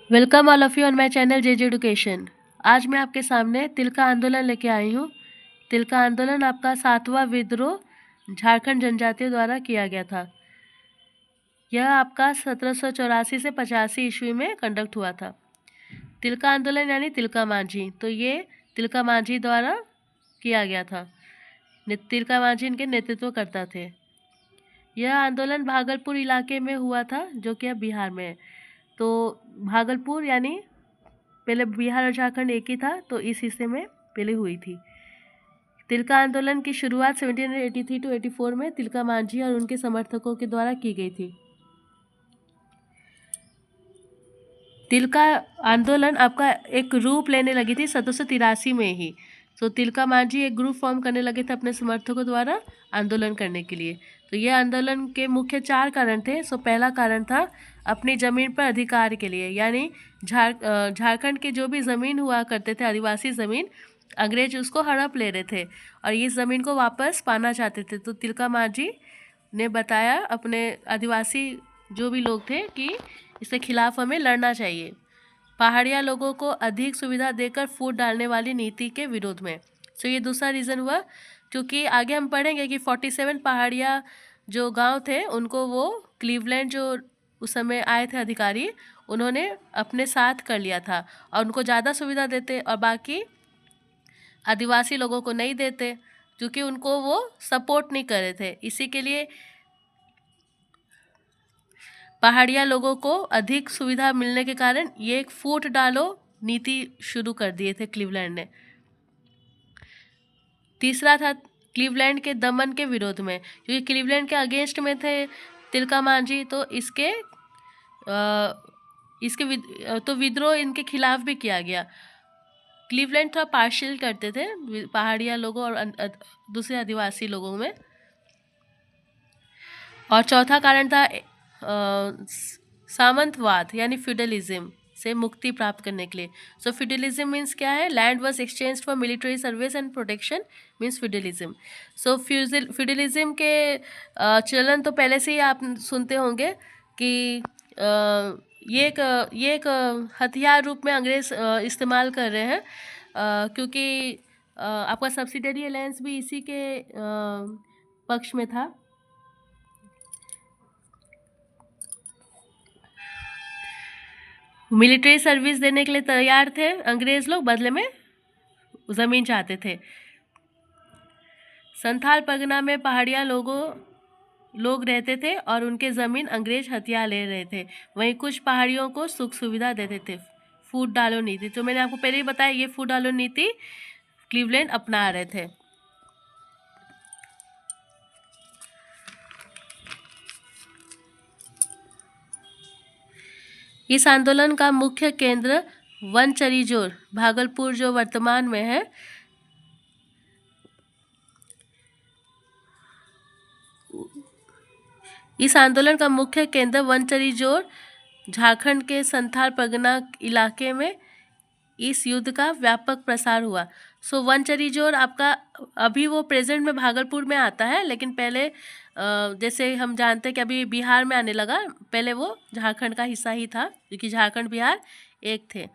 Welcome all of you on my channel JJ education. आज मैं आपके सामने तिलका आंदोलन लेके आई हूँ। तिलका आंदोलन आपका 7वां विद्रोह झारखंड जनजातियों द्वारा किया गया था। यह आपका 1784 से 85 ईस्वी में कंडक्ट हुआ था। तिलका आंदोलन यानी तिलका मांझी, तो ये तिलका मांझी द्वारा किया गया था। तिलका मांझी इनके नेतृत्व करता थे। यह आंदोलन भागलपुर इलाके में हुआ था, जो कि अब बिहार में है। तो भागलपुर यानी पहले बिहार और झारखंड एक ही था, तो इस हिस्से में पहले हुई थी। तिलका आंदोलन की शुरुआत 1783 टू 84 में तिलका मांझी और उनके समर्थकों के द्वारा की गई थी। तिलका आंदोलन आपका एक रूप लेने लगी थी 1783 में ही। तो तिलका मांझी एक ग्रुप फॉर्म करने लगे थे अपने समर्थकों द्वारा आंदोलन करने के लिए। तो यह आंदोलन के मुख्य 4 कारण थे। पहला कारण था अपनी ज़मीन पर अधिकार के लिए, यानी झारखंड के जो भी ज़मीन हुआ करते थे, आदिवासी ज़मीन, अंग्रेज उसको हड़प ले रहे थे और इस ज़मीन को वापस पाना चाहते थे। तो तिलका मांझी ने बताया अपने आदिवासी जो भी लोग थे कि इसके खिलाफ हमें लड़ना चाहिए। पहाड़िया लोगों को अधिक सुविधा देकर फूट डालने वाली नीति के विरोध में। ये दूसरा रीज़न हुआ, क्योंकि आगे हम पढ़ेंगे कि 47 पहाड़िया जो गांव थे उनको वो क्लीवलैंड जो उस समय आए थे अधिकारी, उन्होंने अपने साथ कर लिया था और उनको ज़्यादा सुविधा देते और बाकी आदिवासी लोगों को नहीं देते, क्योंकि उनको वो सपोर्ट नहीं कर रहे थे। इसी के लिए पहाड़िया लोगों को अधिक सुविधा मिलने के कारण ये एक फूट डालो नीति शुरू कर दिए थे क्लीवलैंड ने। तीसरा था क्लीवलैंड के दमन के विरोध में, क्योंकि क्लीवलैंड के अगेंस्ट में थे तिलका मांझी, तो तो विद्रोह इनके खिलाफ भी किया गया। क्लीवलैंड थोड़ा पार्शियल करते थे पहाड़िया लोगों और दूसरे आदिवासी लोगों में। और चौथा कारण था सामंतवाद यानी फ्यूडलिज्म से मुक्ति प्राप्त करने के लिए। फ्यूडलिज्म मीन्स क्या है? Land was exchange for military service and protection means feudalism. Feudalism के चलन तो पहले से ही आप सुनते होंगे कि ये एक हथियार रूप में अंग्रेज इस्तेमाल कर रहे हैं, क्योंकि आपका सब्सिडरी अलायंस भी इसी के पक्ष में था। मिलिट्री सर्विस देने के लिए तैयार थे अंग्रेज लोग, बदले में ज़मीन चाहते थे। संथाल परगना में पहाड़िया लोग रहते थे और उनके ज़मीन अंग्रेज हथिया ले रहे थे। वहीं कुछ पहाड़ियों को सुख सुविधा देते थे। फूट डालो नीति, तो मैंने आपको पहले ही बताया, ये फूट डालो नीति क्लीवलैंड अपना रहे थे। इस आंदोलन का मुख्य केंद्र वनचरीजोर भागलपुर जो वर्तमान में है, इस आंदोलन का मुख्य केंद्र वनचरीजोर झारखंड के संथाल परगना इलाके में इस युद्ध का व्यापक प्रसार हुआ। वनचरीजोर आपका अभी वो प्रेजेंट में भागलपुर में आता है, लेकिन पहले जैसे हम जानते हैं कि अभी बिहार में आने लगा, पहले वो झारखंड का हिस्सा ही था, क्योंकि झारखंड बिहार एक थे।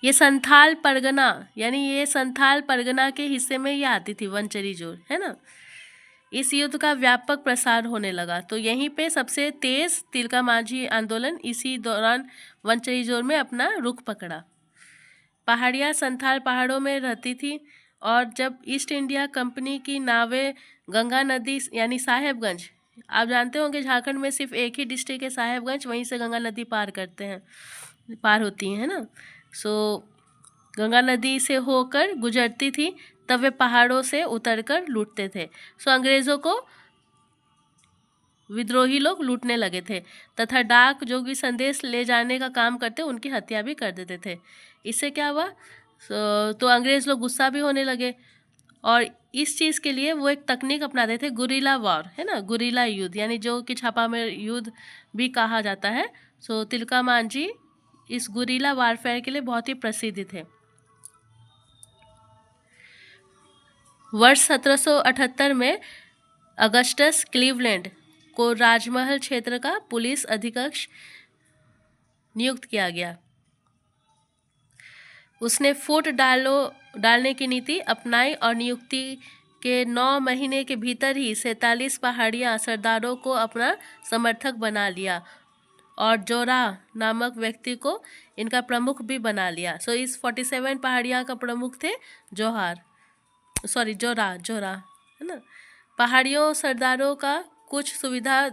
ये संथाल परगना यानी ये संथाल परगना के हिस्से में ये आती थी वनचरीजोर, है ना। इस युद्ध का व्यापक प्रसार होने लगा, तो यहीं पे सबसे तेज तिलका मांझी आंदोलन इसी दौरान वनचरीजोर में अपना रुख पकड़ा। पहाड़िया संथाल पहाड़ों में रहती थी और जब ईस्ट इंडिया कंपनी की नावें गंगा नदी यानी साहेबगंज, आप जानते होंगे झारखंड में सिर्फ एक ही डिस्ट्रिक्ट है साहेबगंज, वहीं से गंगा नदी पार होती हैं, है ना। गंगा नदी से होकर गुजरती थी, तब वे पहाड़ों से उतरकर लूटते थे। अंग्रेज़ों को विद्रोही लोग लूटने लगे थे तथा डाक जो भी संदेश ले जाने का काम करते उनकी हत्या भी कर देते थे। इससे क्या हुआ, तो अंग्रेज़ लोग गुस्सा भी होने लगे और इस चीज़ के लिए वो एक तकनीक अपनाते थे, गुरिल्ला वॉर, है ना, गुरिल्ला युद्ध, यानी जो कि छापा में युद्ध भी कहा जाता है। तिलका मांझी इस गुरिल्ला वारफेयर के लिए बहुत ही प्रसिद्ध थे। वर्ष 1778 में अगस्टस क्लीवलैंड को राजमहल क्षेत्र का पुलिस अधीक्षक नियुक्त किया गया। उसने फूट डालने की नीति अपनाई और नियुक्ति के 9 महीने के भीतर ही 47 पहाड़ियाँ सरदारों को अपना समर्थक बना लिया और जोरा नामक व्यक्ति को इनका प्रमुख भी बना लिया। सो इस 47 पहाड़ियाँ का प्रमुख थे जोरा है ना। पहाड़ियों सरदारों का कुछ सुविधा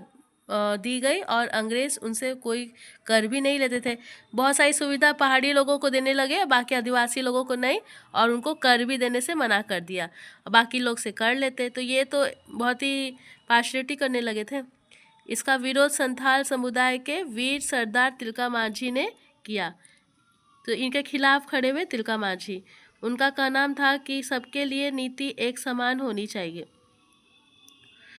दी गई और अंग्रेज उनसे कोई कर भी नहीं लेते थे। बहुत सारी सुविधा पहाड़ी लोगों को देने लगे, बाकी आदिवासी लोगों को नहीं, और उनको कर भी देने से मना कर दिया, बाकी लोग से कर लेते। तो ये तो बहुत ही पार्शलिटी करने लगे थे। इसका विरोध संथाल समुदाय के वीर सरदार तिलका मांझी ने किया। तो इनके खिलाफ खड़े हुए तिलका मांझी। उनका कहना था कि सबके लिए नीति एक समान होनी चाहिए।